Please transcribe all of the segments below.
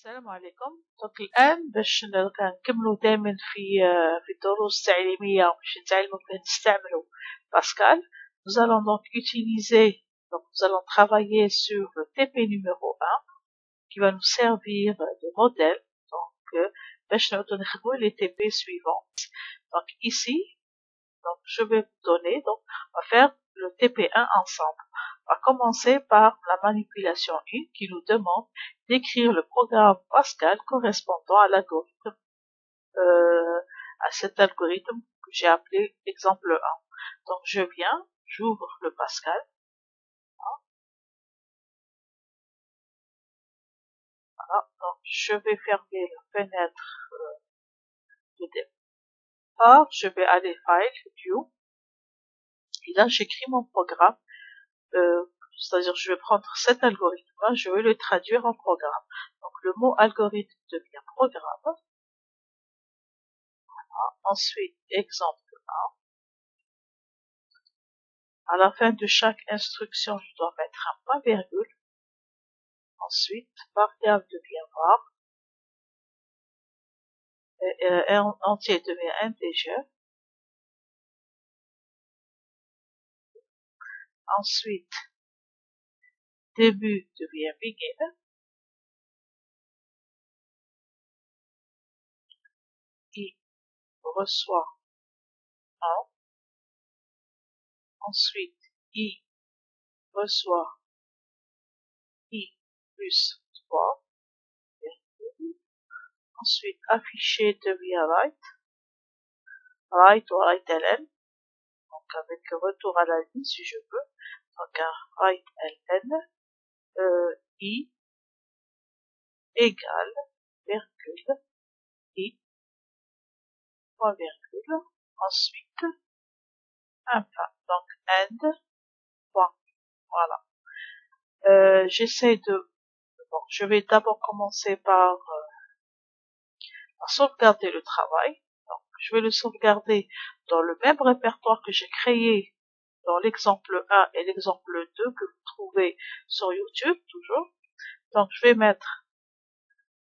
السلام عليكم. دونك الآن باش نكملو دايما في الدروس التعليمية باش نتعلمو كيف نستعملو باسكال. Nous allons donc utiliser, donc nous allons travailler sur le TP numéro 1 qui va nous servir de modèle. Donc باش نعودو نخدمو les TP suivants. Donc ici, donc je vais vous donner, donc on va faire le TP1 ensemble. On va commencer par la manipulation 1 qui nous demande d'écrire le programme Pascal correspondant à l'algorithme, à cet algorithme que j'ai appelé exemple 1. Donc je viens, j'ouvre le Pascal. Voilà, donc je vais fermer la fenêtre de départ, je vais aller File, View, et là j'écris mon programme. C'est-à-dire je vais prendre cet algorithme-là, je vais le traduire en programme. Donc le mot algorithme devient programme. Voilà. Ensuite, exemple 1. À la fin de chaque instruction, je dois mettre un point virgule. Ensuite, variable devient var. Et entier devient integer. Ensuite, début devient begin. I reçoit 1. Ensuite, I reçoit I plus 3. Ensuite, affiché devient write. Write ou write ln. Donc avec retour à la ligne si je veux. Donc un write ln. I égale virgule I point virgule. Ensuite, un fin. Donc end point. Voilà. J'essaie de... Bon, je vais d'abord commencer par sauvegarder le travail. Donc, je vais le sauvegarder dans le même répertoire que j'ai créé dans l'exemple 1 et l'exemple 2 que vous trouvez sur YouTube, toujours. Donc, je vais mettre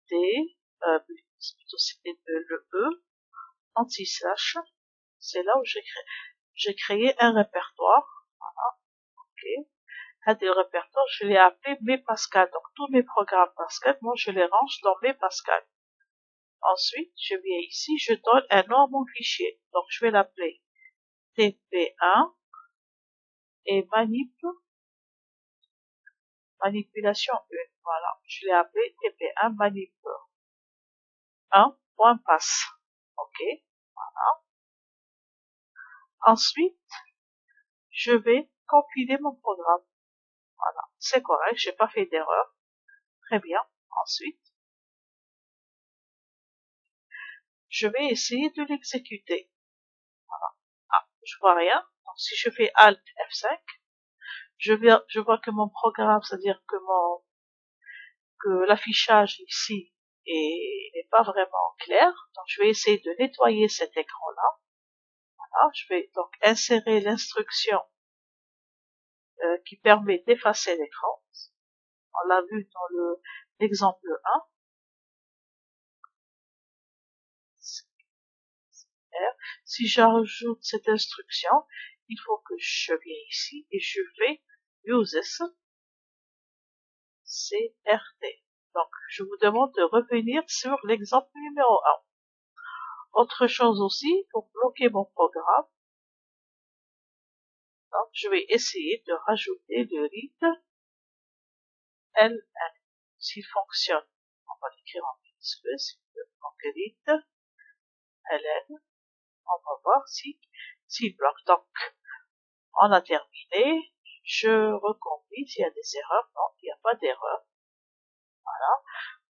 D, plutôt c'était le E, anti-slash. C'est là où j'ai créé un répertoire. Voilà. Ok. Un des répertoires, je l'ai appelé mes Pascal. Donc, tous mes programmes Pascal, moi, je les range dans mes Pascal. Ensuite, je viens ici, je donne un nom à mon fichier. Donc, je vais l'appeler TP1 et manipulation 1. Voilà, je l'ai appelé TP1 manip 1.pass. Ok, voilà. Ensuite, je vais compiler mon programme. Voilà, c'est correct, j'ai pas fait d'erreur. Très bien. Ensuite, je vais essayer de l'exécuter. Voilà. Ah, je vois rien. Donc, si je fais Alt F5, je vois que mon programme, c'est-à-dire que l'affichage ici n'est pas vraiment clair. Donc, je vais essayer de nettoyer cet écran-là. Voilà, je vais donc insérer l'instruction qui permet d'effacer l'écran. On l'a vu dans l'exemple 1. Si j'ajoute cette instruction, il faut que je vienne ici et je vais uses CRT. Donc, je vous demande de revenir sur l'exemple numéro 1. Autre chose aussi, pour bloquer mon programme, donc je vais essayer de rajouter le read ln. S'il fonctionne, on va l'écrire en minuscule, donc read ln. On va voir s'il bloque. Donc, on a terminé. Je recompile s'il y a des erreurs. Non, il n'y a pas d'erreur. Voilà.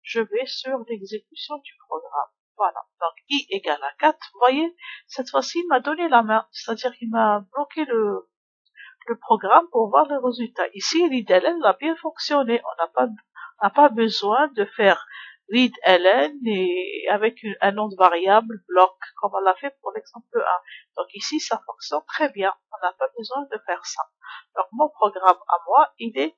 Je vais sur l'exécution du programme. Voilà. Donc, I égale à 4. Vous voyez, cette fois-ci, il m'a donné la main. C'est-à-dire qu'il m'a bloqué le programme pour voir le résultat. Ici, readln a bien fonctionné. On n'a pas besoin de faire readln et avec un nom de variable bloc comme on l'a fait pour l'exemple 1. Donc ici, ça fonctionne très bien. On n'a pas besoin de faire ça. Donc mon programme à moi, il est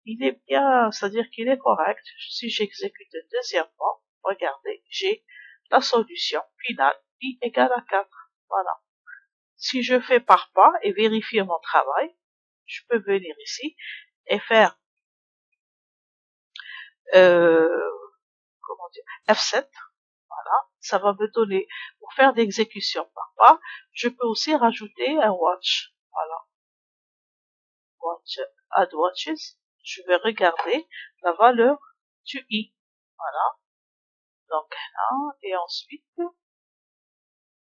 il est bien, c'est-à-dire qu'il est correct. Si j'exécute une deuxième fois, regardez, j'ai la solution finale, i égale à 4. Voilà. Si je fais par pas et vérifier mon travail, je peux venir ici et faire comment dire, F7. Voilà, ça va me donner, pour faire d'exécution par pas, je peux aussi rajouter un watch. Voilà, watch, add watches. Je vais regarder la valeur du i. Voilà, donc là, et ensuite,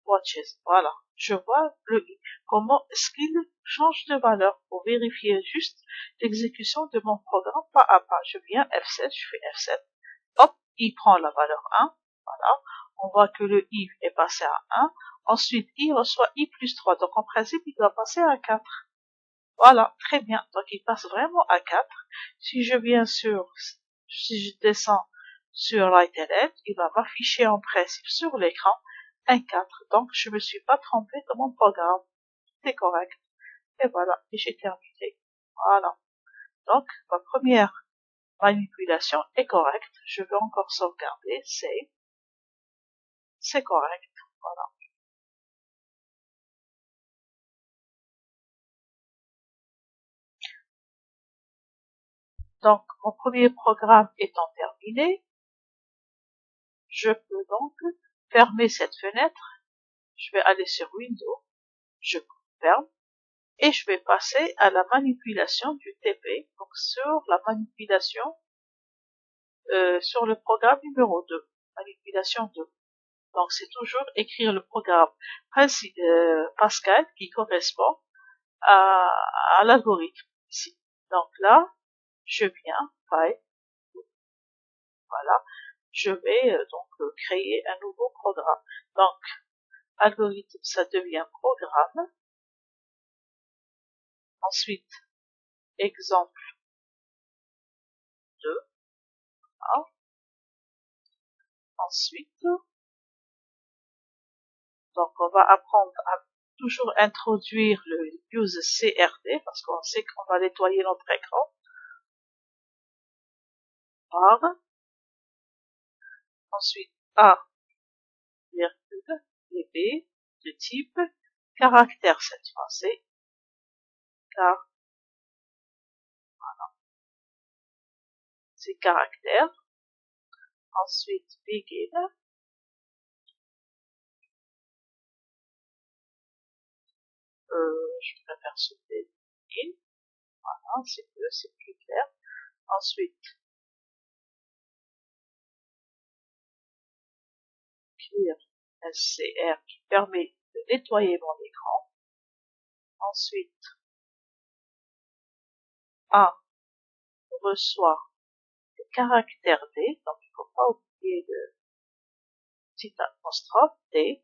watches. Voilà, je vois le i. Comment est-ce qu'il change de valeur pour vérifier juste l'exécution de mon programme pas à pas. Je viens F7, je fais F7. Hop, i prend la valeur 1. Voilà, on voit que le i est passé à 1. Ensuite, i reçoit i plus 3. Donc, en principe, il doit passer à 4. Voilà, très bien. Donc, il passe vraiment à 4. Si je descends sur LightLM, il va m'afficher en principe sur l'écran un 4. Donc, je me suis pas trompé dans mon programme. C'est correct. Et voilà, et j'ai terminé. Voilà. Donc, ma première manipulation est correcte. Je vais encore sauvegarder. C'est correct. Voilà. Donc, mon premier programme étant terminé, je peux donc fermer cette fenêtre. Je vais aller sur Windows, je ferme, et je vais passer à la manipulation du TP, donc sur la manipulation, sur le programme numéro 2, manipulation 2. Donc, c'est toujours écrire le programme Pascal qui correspond à, l'algorithme ici. Donc là, je viens, file, voilà, je vais créer un nouveau programme. Donc, algorithme, ça devient programme. Ensuite, exemple 2. Voilà. Ensuite, donc on va apprendre à toujours introduire le use CRD parce qu'on sait qu'on va nettoyer notre écran. Par. Ensuite, A, virgule, et B, de type caractère cette fois-ci. Car, c'est caractère. Ensuite, begin. Je préfère sauter in. Voilà, c'est mieux, c'est plus clair. Ensuite, clear SCR qui permet de nettoyer mon écran. Ensuite, A reçoit le caractère D, donc il ne faut pas oublier le petit apostrophe D.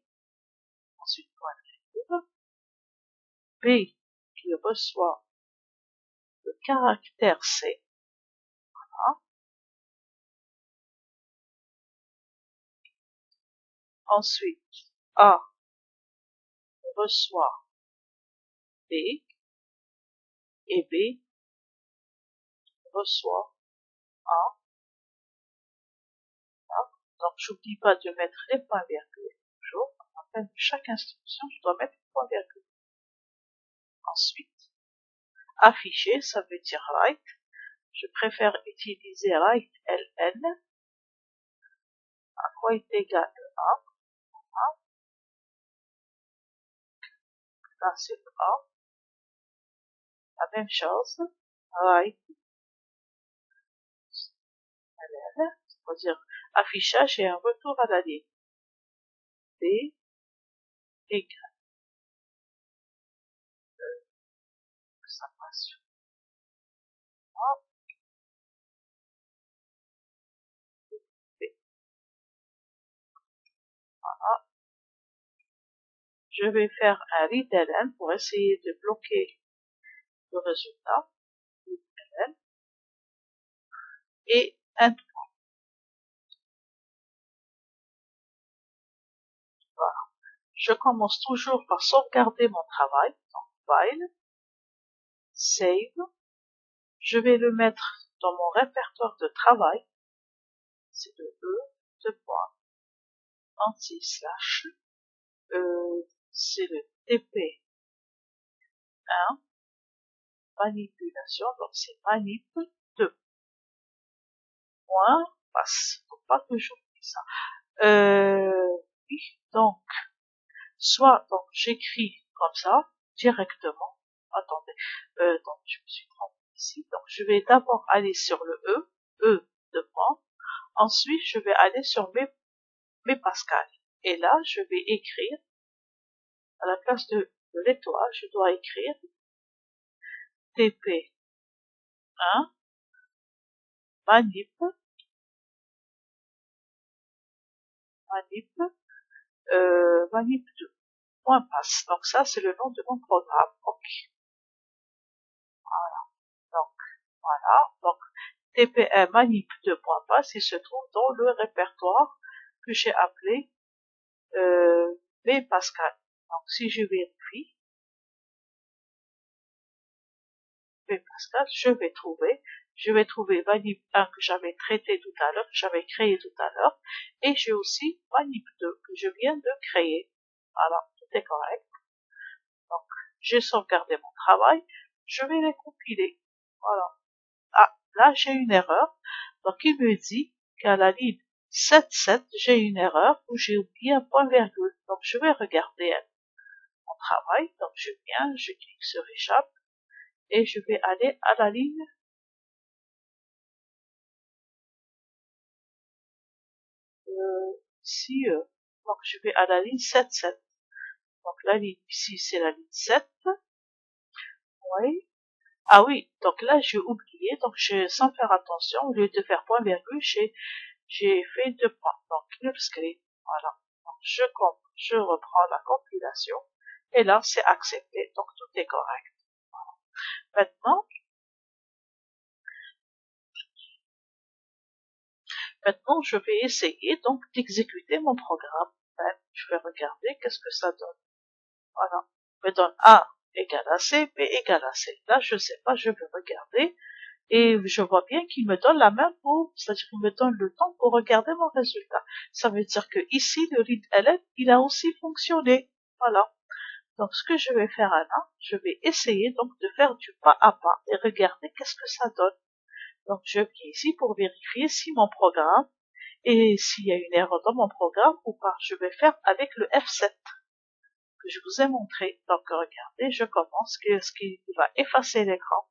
Ensuite, point virgule. B qui reçoit le caractère C. Voilà. Ensuite, A reçoit B et B reçoit A. Donc, j'oublie pas de mettre les points virgules. Toujours, à la fin de chaque instruction, je dois mettre le point virgule. Ensuite, afficher, ça veut dire write. Je préfère utiliser write ln. À quoi est égal A. Là, c'est le A. La même chose, write ln, c'est-à-dire affichage et un retour à la ligne. B égale ça passe sur A, B. Voilà. Je vais faire un read ln pour essayer de bloquer le résultat. Read ln. Et un point. Voilà. Je commence toujours par sauvegarder mon travail. Donc, file, save, je vais le mettre dans mon répertoire de travail. C'est le E, deux points, anti-slash, c'est le TP1, manipulation, donc c'est manip 2. Point, passe. Faut pas que j'oublie ça. Oui, donc, soit, donc, j'écris comme ça, directement. Attendez, donc, je me suis trompée ici. Donc, je vais d'abord aller sur le E de point. Ensuite, je vais aller sur mes Pascal. Et là, je vais écrire, à la place de l'étoile, je dois écrire TP1, manip, manip 2. Point passe. Donc ça, c'est le nom de mon programme. Ok. Donc, voilà. Donc, TPM manip 2.pass, il se trouve dans le répertoire que j'ai appelé V Pascal. Donc, si je vérifie V Pascal, je vais trouver manip 1 que j'avais traité tout à l'heure, que j'avais créé tout à l'heure, et j'ai aussi manip 2 que je viens de créer. Voilà, tout est correct. Donc, j'ai sauvegardé mon travail, je vais les compiler. Voilà. Ah, là, j'ai une erreur. Donc, il me dit qu'à la ligne 7.7, j'ai une erreur où j'ai oublié un point virgule. Donc, je vais regarder mon travail. Donc, je viens, je clique sur échappe et je vais aller à la ligne ici. Donc, je vais à la ligne 7.7. Donc, la ligne ici, c'est la ligne 7. Oui. Ah oui, donc là, j'ai oublié. Donc, sans faire attention, au lieu de faire point virgule, j'ai fait deux points. Donc, clear screen. Voilà. Donc, je reprends la compilation. Et là, c'est accepté. Donc, tout est correct. Maintenant, je vais essayer donc d'exécuter mon programme. Je vais regarder qu'est-ce que ça donne. Voilà. Il me donne A égale à C, B égale à C. Là, je sais pas, je vais regarder. Et je vois bien qu'il me donne la même pour, c'est-à-dire qu'il me donne le temps pour regarder mon résultat. Ça veut dire que ici, le read LN, il a aussi fonctionné. Voilà. Donc, ce que je vais faire là, je vais essayer donc de faire du pas à pas et regarder qu'est-ce que ça donne. Donc, je viens ici pour vérifier si mon programme et s'il y a une erreur dans mon programme ou pas. Je vais faire avec le F7 que je vous ai montré. Donc, regardez, je commence, ce qui va effacer l'écran.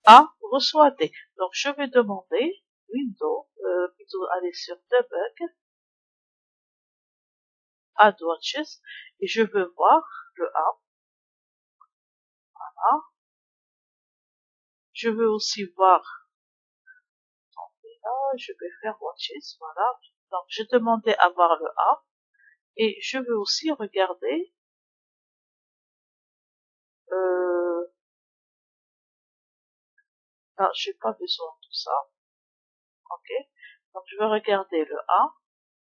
A reçoit D. Donc, je vais demander Windows, plutôt aller sur Debug, Add Watches, et je veux voir le A. Voilà. Je veux aussi voir, là, je vais faire Watches, voilà. Donc, j'ai demandé à voir le A, et je veux aussi regarder, non, j'ai pas besoin de tout ça. Ok. Donc, je vais regarder le A.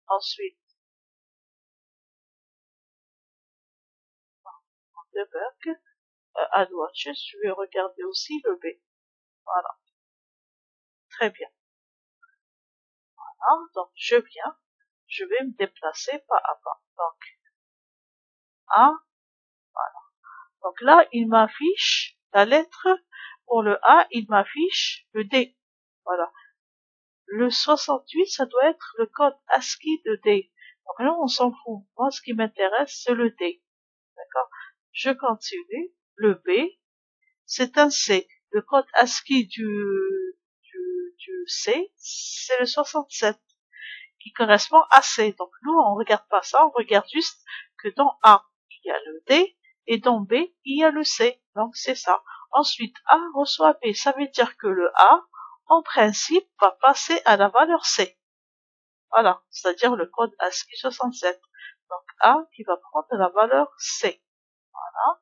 Ensuite, Debug, Add Watches, je vais regarder aussi le B. Voilà. Très bien. Voilà. Donc, je vais me déplacer pas à pas. Donc, A, voilà. Donc là, il m'affiche la lettre. Pour le A, il m'affiche le D. Voilà. Le 68, ça doit être le code ASCII de D. Donc là, on s'en fout. Moi, ce qui m'intéresse, c'est le D. D'accord? Je continue. Le B, c'est un C. Le code ASCII du C, c'est le 67, qui correspond à C. Donc nous, on regarde pas ça, on regarde juste que dans A, il y a le D, et dans B, il y a le C. Donc c'est ça. Ensuite, A reçoit B. Ça veut dire que le A, en principe, va passer à la valeur C. Voilà, c'est-à-dire le code ASCII 67. Donc A qui va prendre la valeur C. Voilà.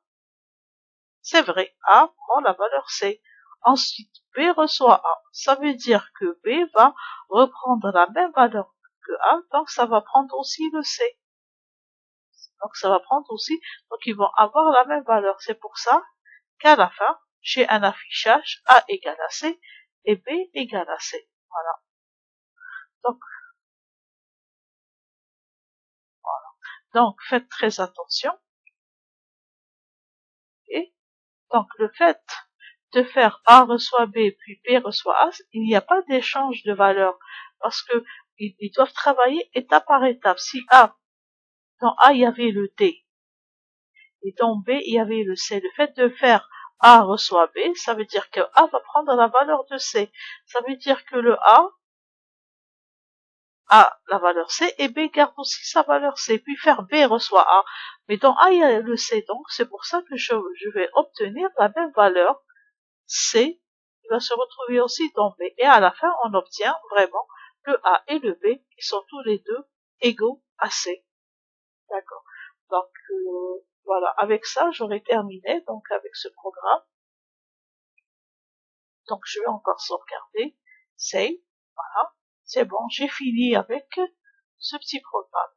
C'est vrai, A prend la valeur C. Ensuite, B reçoit A. Ça veut dire que B va reprendre la même valeur que A, donc ça va prendre aussi le C. Donc ça va prendre aussi, donc ils vont avoir la même valeur. C'est pour ça qu'à la fin, j'ai un affichage A égale à C et B égale à C. Voilà. Donc, faites très attention. Et donc, le fait de faire A reçoit B, puis B reçoit A, il n'y a pas d'échange de valeur. Parce que ils doivent travailler étape par étape. Si dans A, il y avait le D, et dans B, il y avait le C. Le fait de faire A reçoit B, ça veut dire que A va prendre la valeur de C. Ça veut dire que le A a la valeur C et B garde aussi sa valeur C. Puis faire B reçoit A. Mais dans A, il y a le C. Donc, c'est pour ça que je vais obtenir la même valeur C qui va se retrouver aussi dans B. Et à la fin, on obtient vraiment le A et le B qui sont tous les deux égaux à C. D'accord. Donc, voilà. Avec ça, j'aurai terminé, donc, avec ce programme. Donc, je vais encore sauvegarder. Save. Voilà. C'est bon. J'ai fini avec ce petit programme.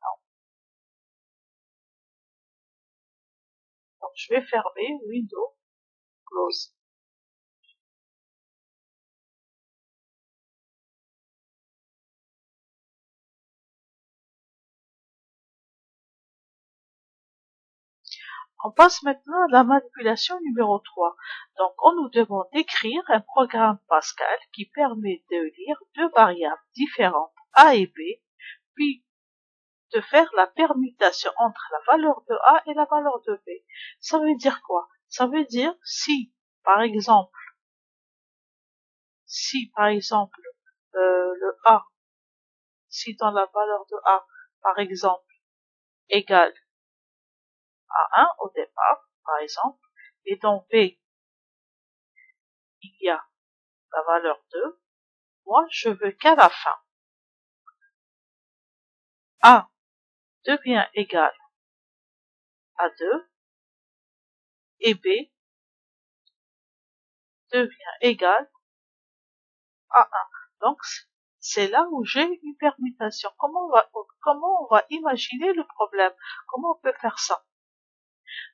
Donc, je vais fermer Windows, Close. On passe maintenant à la manipulation numéro 3. Donc, on nous demande d'écrire un programme Pascal qui permet de lire deux variables différentes A et B, puis de faire la permutation entre la valeur de A et la valeur de B. Ça veut dire quoi? Ça veut dire si, par exemple, le A, si dans la valeur de A, par exemple, égale à 1 au départ, par exemple, et dans B, il y a la valeur 2, moi, je veux qu'à la fin, A devient égal à 2 et B devient égal à 1. Donc, c'est là où j'ai une permutation. Comment on va imaginer le problème? Comment on peut faire ça?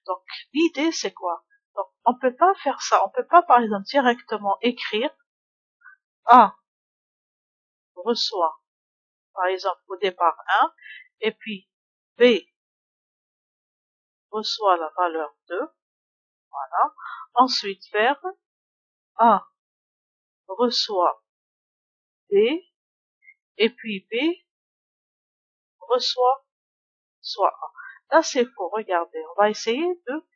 Donc, l'idée, c'est quoi? Donc, on peut pas faire ça. On peut pas, par exemple, directement écrire A reçoit, par exemple, au départ 1, et puis B reçoit la valeur 2. Voilà. Ensuite, faire A reçoit B, et puis B reçoit soit A. Là, c'est faux. Regardez, on va essayer de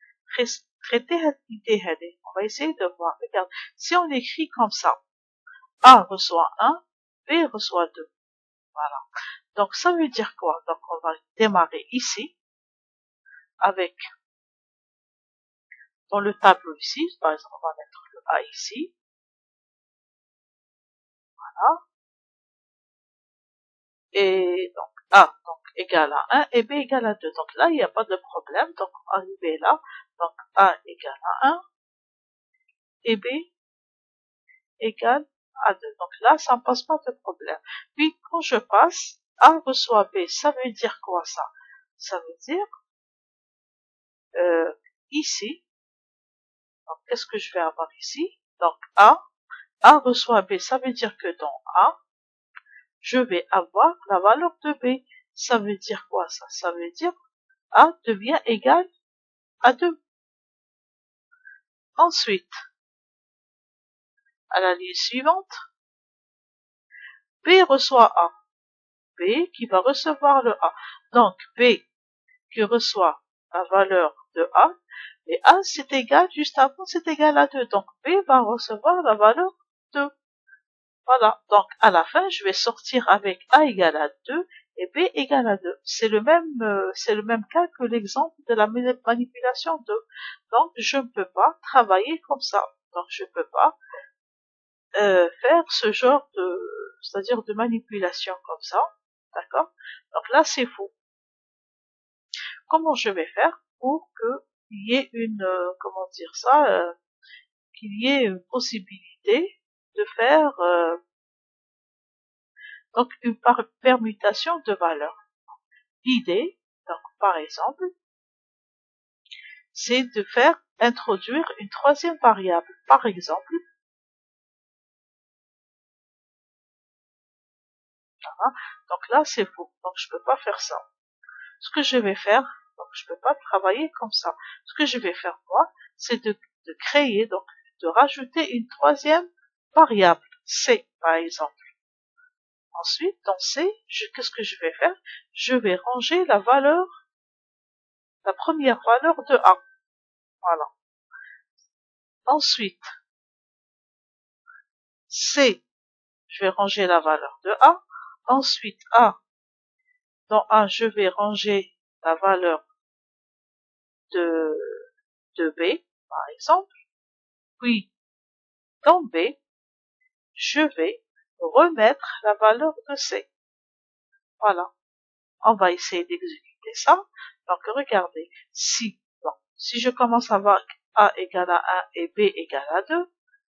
traiter l'idée. On va essayer de voir. Regarde, si on écrit comme ça, A reçoit 1, B reçoit 2. Voilà. Donc, ça veut dire quoi? Donc, on va démarrer ici, avec, dans le tableau ici, par exemple, on va mettre le A ici. Voilà. Et donc, A donc, égale à 1 et B égale à 2. Donc là, il n'y a pas de problème. Donc, on va arriver là. Donc, A égale à 1 et B égale à 2. Donc là, ça ne pose pas de problème. Puis, quand je passe, A reçoit B, ça veut dire quoi ça? Ça veut dire, ici, donc qu'est-ce que je vais avoir ici? Donc A reçoit B, ça veut dire que dans A, je vais avoir la valeur de B. Ça veut dire quoi ça? Ça veut dire A devient égal à 2. Ensuite, à la ligne suivante, B reçoit A. B qui va recevoir le A. Donc B qui reçoit la valeur de A, et A c'est égal, juste avant c'est égal à 2. Donc B va recevoir la valeur 2. Voilà. Donc à la fin, je vais sortir avec A égale à 2 et B égale à 2. C'est le même cas que l'exemple de la manipulation 2. Donc je ne peux pas travailler comme ça. Donc je ne peux pas faire ce genre c'est-à-dire de manipulation comme ça. D'accord? Donc là, c'est faux. Comment je vais faire pour qu'il y ait comment dire ça, qu'il y ait une possibilité de faire donc une permutation de valeurs. L'idée, donc par exemple, c'est de faire introduire une troisième variable. Par exemple, voilà. Donc là, c'est faux. Donc je peux pas faire ça. Ce que je vais faire, donc je peux pas travailler comme ça. Ce que je vais faire moi, c'est de créer, donc de rajouter une troisième variable, C par exemple. Ensuite, dans C, qu'est-ce que je vais faire? Je vais ranger la première valeur de A. Voilà. Ensuite, C, je vais ranger la valeur de A. Ensuite, A, dans A, je vais ranger la valeur de B, par exemple. Puis, dans B, je vais remettre la valeur de C. Voilà. On va essayer d'exécuter ça. Donc, regardez, si je commence avec A égale à 1 et B égale à 2,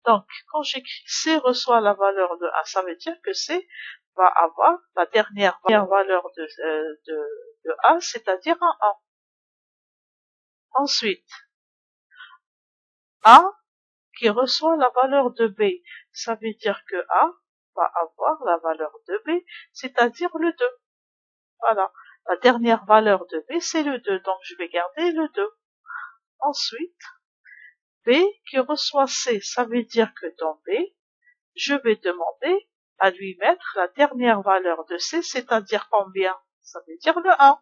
donc, quand j'écris C reçoit la valeur de A, ça veut dire que C va avoir la dernière valeur de A, c'est-à-dire un 1. Ensuite, A qui reçoit la valeur de B, ça veut dire que A va avoir la valeur de B, c'est-à-dire le 2. Voilà. La dernière valeur de B, c'est le 2, donc je vais garder le 2. Ensuite, B qui reçoit C, ça veut dire que dans B, je vais demander à lui mettre la dernière valeur de C, c'est-à-dire combien? Ça veut dire le 1.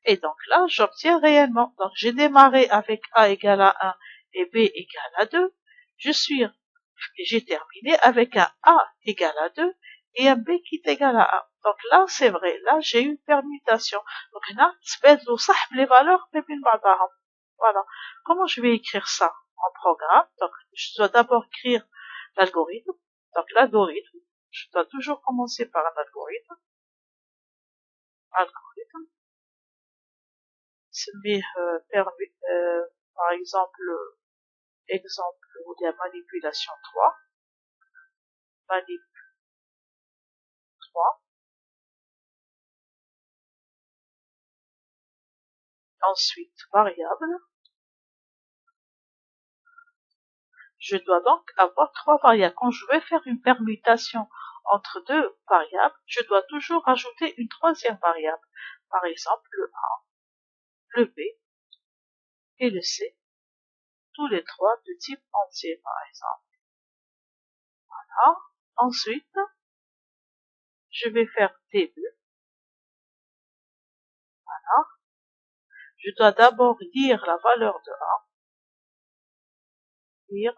Et donc là, j'obtiens réellement. Donc j'ai démarré avec A égale à 1 et B égale à 2. J'ai terminé avec un A égale à 2 et un B qui est égal à 1. Donc là, c'est vrai. Là, j'ai une permutation. Donc là, les valeurs. Voilà. Comment je vais écrire ça en programme? Donc, je dois d'abord écrire l'algorithme. Donc l'algorithme, je dois toujours commencer par un algorithme. Algorithme. Par exemple, où il y a manipulation 3. Manip 3. Ensuite, variable. Je dois donc avoir 3 variables. Quand je vais faire une permutation entre 2 variables, je dois toujours rajouter une troisième variable. Par exemple, le A, le B et le C, tous les trois de type entier, par exemple. Voilà. Ensuite, je vais faire début. Voilà. Je dois d'abord lire la valeur de A. Lire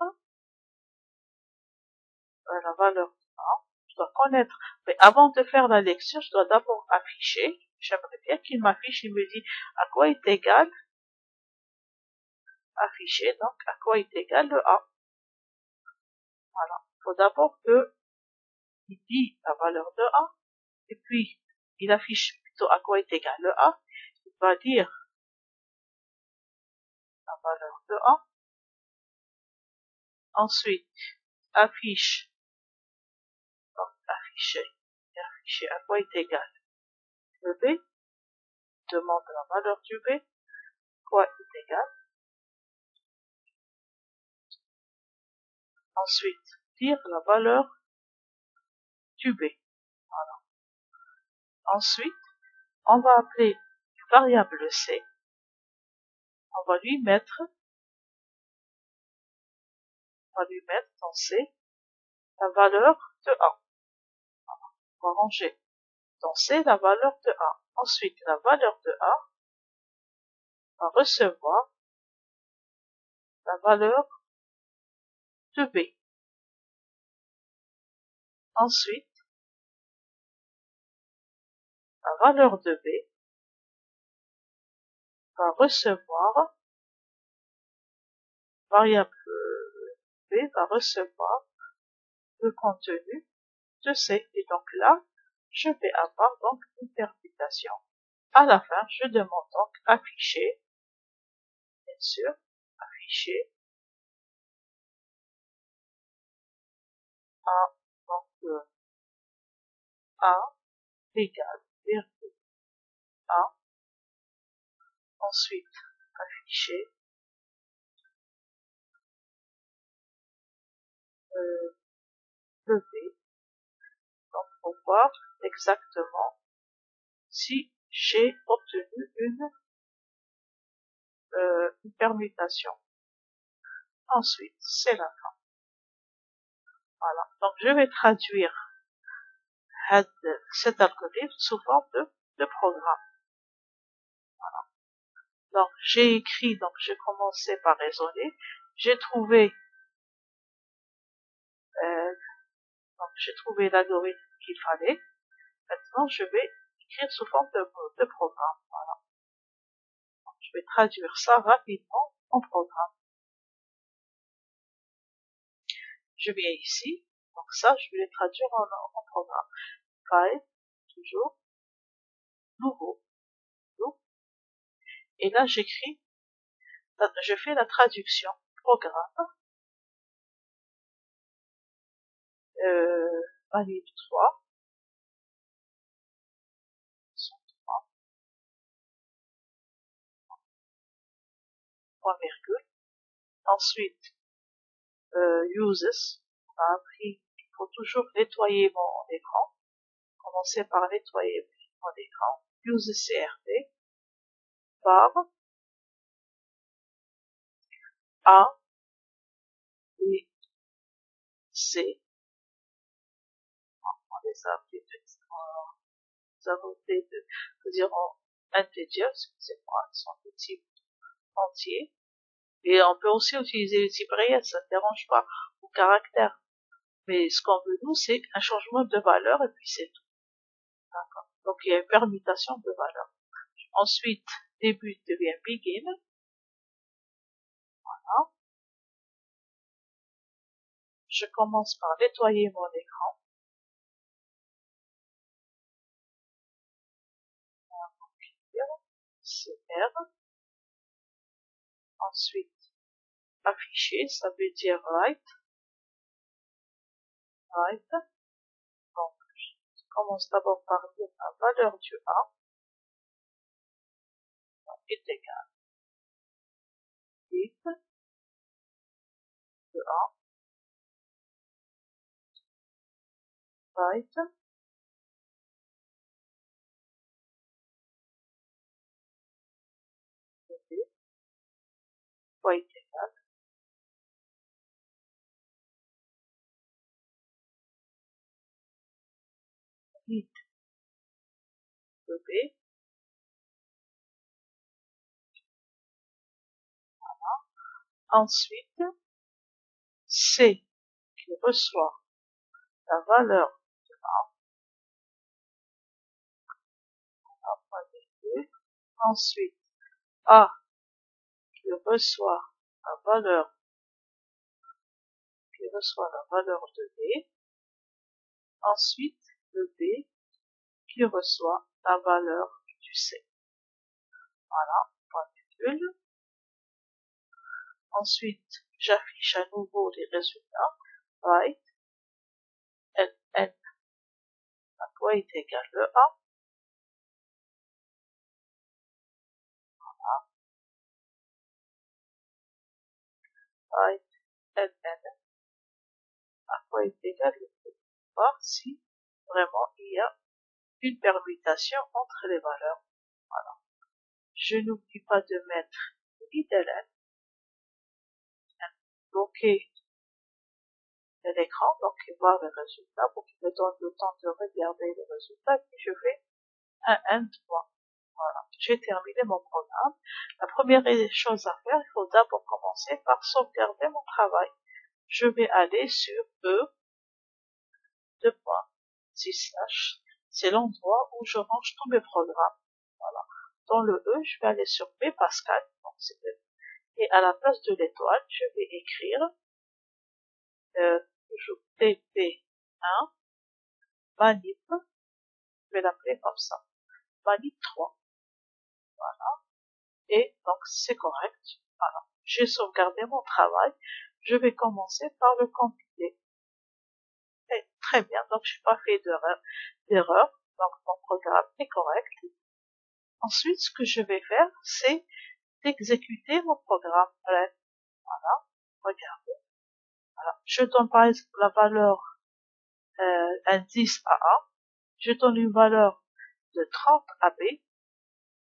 la valeur de A. Je dois connaître. Mais avant de faire la lecture, je dois d'abord afficher. J'aimerais bien qu'il m'affiche, il me dit à quoi est égal. Afficher, donc à quoi est égal le A. Voilà. Il faut d'abord qu'il dit la valeur de A. Et puis, il affiche plutôt à quoi est égal le A. Il va dire la valeur de A. Ensuite, affiche, donc afficher, et afficher à quoi est égal le B, demande la valeur du B, quoi est égal. Ensuite, dire la valeur du B. Voilà. Ensuite, on va appeler une variable C. On va lui mettre dans C la valeur de A. On va ranger dans C la valeur de A. Ensuite, la valeur de A va recevoir la valeur de B. Ensuite, la valeur de B va recevoir, variable B va recevoir le contenu de C. Et donc là, je vais avoir donc une permutation. À la fin, je demande donc afficher, bien sûr, afficher A, donc A égale virgule A. Ensuite, afficher le V, donc pour voir exactement si j'ai obtenu une permutation. Ensuite, c'est la fin. Voilà. Donc, je vais traduire cet algorithme sous forme de programme. Voilà. Donc, j'ai écrit, donc j'ai commencé par raisonner. J'ai trouvé l'algorithme qu'il fallait. Maintenant, je vais écrire sous forme de programme. Voilà. Donc, je vais traduire ça rapidement en programme. Je viens ici. Donc ça, je vais les traduire en programme. File, toujours, nouveau, nouveau. Et là, je fais la traduction programme, valide 3, point virgule. Ensuite, uses, on a appris qu'il faut toujours nettoyer mon écran. Commencer par nettoyer mon écran. Use CRT, par A, B, C. On les a appelés nous avons fait nous dirons integer, excusez-moi, sont des types entiers. Et on peut aussi utiliser les types réels, ça ne dérange pas, ou caractère. Mais ce qu'on veut nous, c'est un changement de valeur et puis c'est tout. D'accord. Donc il y a une permutation de valeur. Ensuite, début devient begin. Voilà. Je commence par nettoyer mon écran. CR. Ensuite, afficher, ça veut dire write. Donc, je commence d'abord par dire la valeur du A. Donc, est égal int de A. Write. De B. Soit est égal int de B. Ensuite, C qui reçoit la valeur de A. Ensuite, A qui reçoit la valeur de B. Ensuite, le B qui reçoit la valeur du C. Voilà, point virgule. Ensuite, j'affiche à nouveau les résultats. Write, N, à quoi est égal le A. Write, N, à quoi est égal le B. Voir si vraiment il y a une permutation entre les valeurs. Voilà. Je n'oublie pas de mettre IDLN, bloquer l'écran, donc voir les résultats pour qu'il me donne le temps de regarder les résultats, puis je fais un end point. Voilà, j'ai terminé mon programme. La première chose à faire, il faut d'abord commencer par sauvegarder mon travail. Je vais aller sur E, 2.6/, c'est l'endroit où je range tous mes programmes. Voilà. Dans le E, je vais aller sur P Pascal, donc et à la place de l'étoile, je vais écrire toujours TP1 manip, je vais l'appeler comme ça, manip 3. Voilà. Et donc c'est correct. Voilà. J'ai sauvegardé mon travail. Je vais commencer par le compiler. Et très bien, donc je n'ai pas fait d'erreur. Donc mon programme est correct. Ensuite, ce que je vais faire, c'est d'exécuter mon programme. Voilà, regardez. Voilà. Je donne par exemple la valeur indice à A. Je donne une valeur de 30 à B.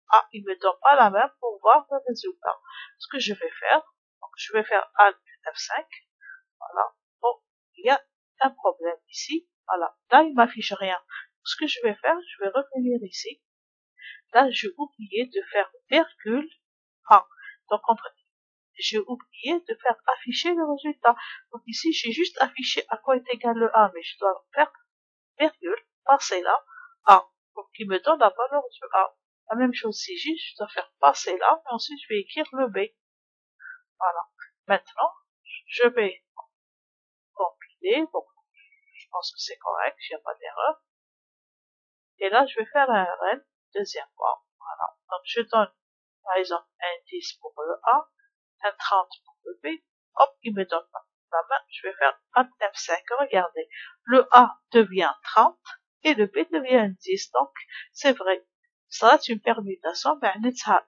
A, il me donne pas la même pour voir le résultat. Ce que je vais faire, donc je vais faire Alt F5. Voilà. Bon, il y a un problème ici. Voilà. Là, il m'affiche rien. Ce que je vais faire, je vais revenir ici. Là, j'ai oublié de faire virgule A. Donc, j'ai oublié de faire afficher le résultat. Donc ici, j'ai juste affiché à quoi est égal le A, mais je dois faire virgule, passer là, A. Donc il me donne la valeur du A. La même chose ici, je dois faire passer là, mais ensuite je vais écrire le B. Voilà. Maintenant, je vais compiler. Bon, je pense que c'est correct, il n'y a pas d'erreur. Et là, je vais faire un run, deuxième fois. Voilà. Donc je donne, par exemple, un 10 pour le A, un 30 pour le B. Hop, il me donne la main. Je vais faire un F5. Regardez, le A devient 30 et le B devient 10. Donc, c'est vrai. Ça, c'est une permutation. Ben,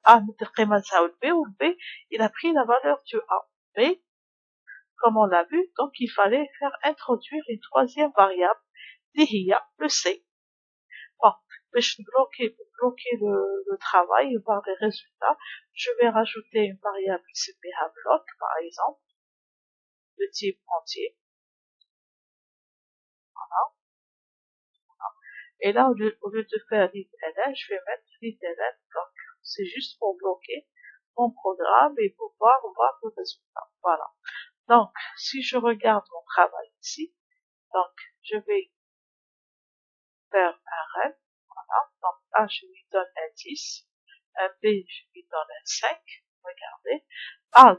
A, le B, ou le B, il a pris la valeur du A. B, comme on l'a vu, donc il fallait faire introduire une troisième variable, le C. Bon, je vais bloquer le travail et voir les résultats. Je vais rajouter une variable CPH block, par exemple, de type entier. Voilà. Et là, au lieu de faire ln, je vais mettre ln block. C'est juste pour bloquer mon programme et pouvoir voir le résultat. Voilà. Donc, si je regarde mon travail ici, donc, je vais faire un run. Voilà. Donc, A, je lui donne un 10. Un B, je lui donne un 5. Regardez. A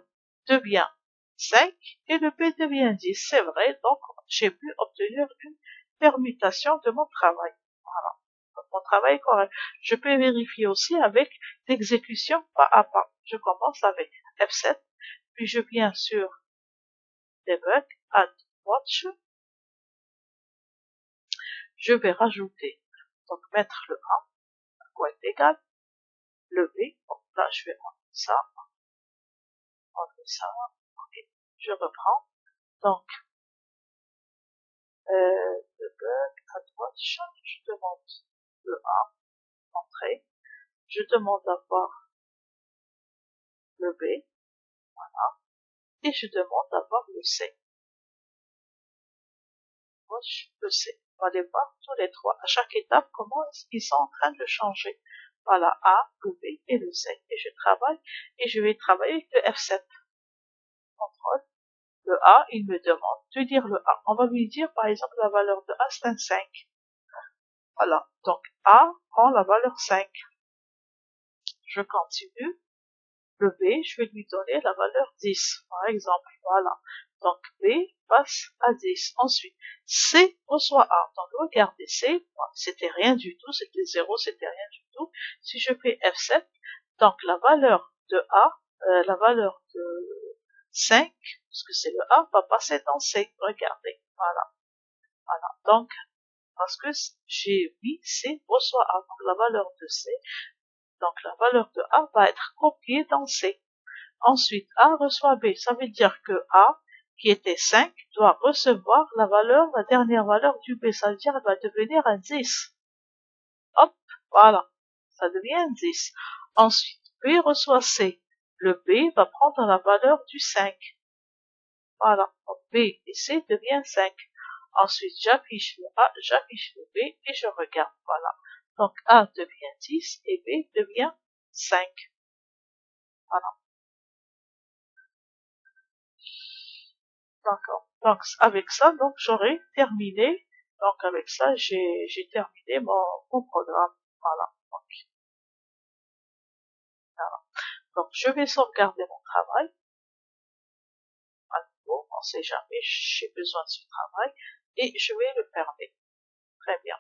devient 5 et le B devient 10. C'est vrai, donc j'ai pu obtenir une permutation de mon travail. Voilà. Donc, mon travail est correct. Je peux vérifier aussi avec l'exécution pas à pas. Je commence avec F7, puis je viens sur Debug, Add Watch. Je vais rajouter, donc mettre le A, à quoi est égal, le B. Donc là, je vais enlever ça, ok. Je reprends. Donc, Debug, Add Watch, je demande le A, entrée. Je demande d'avoir le B, et je demande d'avoir le C. Watch le C. On va aller voir tous les trois, à chaque étape, comment ils sont en train de changer. Voilà, A, le B et le C. Et je travaille, et je vais travailler avec le F7. Contrôle. Le A, il me demande de dire le A. On va lui dire, par exemple, la valeur de A, c'est un 5. Voilà. Donc, A prend la valeur 5. Je continue. Le B, je vais lui donner la valeur 10, par exemple. Voilà. Donc, B passe à 10. Ensuite, C reçoit A. Donc, regardez, C, c'était rien du tout. C'était 0, c'était rien du tout. Si je fais F7, donc la valeur de A, la valeur de 5, parce que c'est le A, va passer dans C. Regardez. Voilà. Voilà. Donc, parce que j'ai mis C reçoit A. Donc, la valeur de C, donc la valeur de A va être copiée dans C. Ensuite, A reçoit B. Ça veut dire que A, qui était 5, doit recevoir la dernière valeur du B. Ça veut dire qu'elle va devenir un 10. Hop, voilà. Ça devient un 10. Ensuite, B reçoit C. Le B va prendre la valeur du 5. Voilà. Donc, B et C deviennent 5. Ensuite, j'affiche le A, j'affiche le B et je regarde. Voilà. Donc, A devient 10 et B devient 5. Voilà. D'accord. Donc, avec ça, donc, j'aurai terminé. Donc, avec ça, j'ai terminé mon programme. Voilà. Voilà. Donc, je vais sauvegarder mon travail. À nouveau, on sait jamais, j'ai besoin de ce travail. Et je vais le fermer. Très bien.